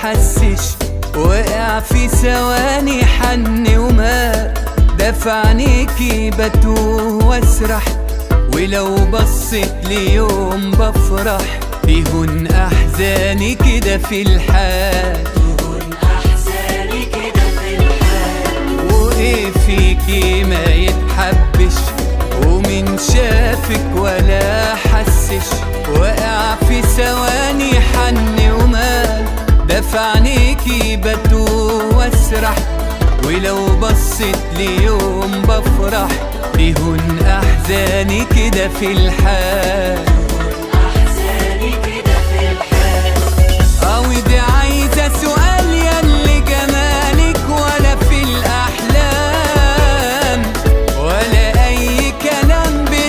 حسش، وقع في ثواني حن ومال، دفعنيكي بتوه واسرح، ولو بصيت ليوم بفرح، بيهون احزاني كده في الحال، وايه فيكي ما يتحبش، ومن شافك ولا حسش، وقع في ثواني حن ومال، دفعنيكي بتوه واسرح، ولو بصيت ليوم بفرح، بيهون احزاني كده في الحال.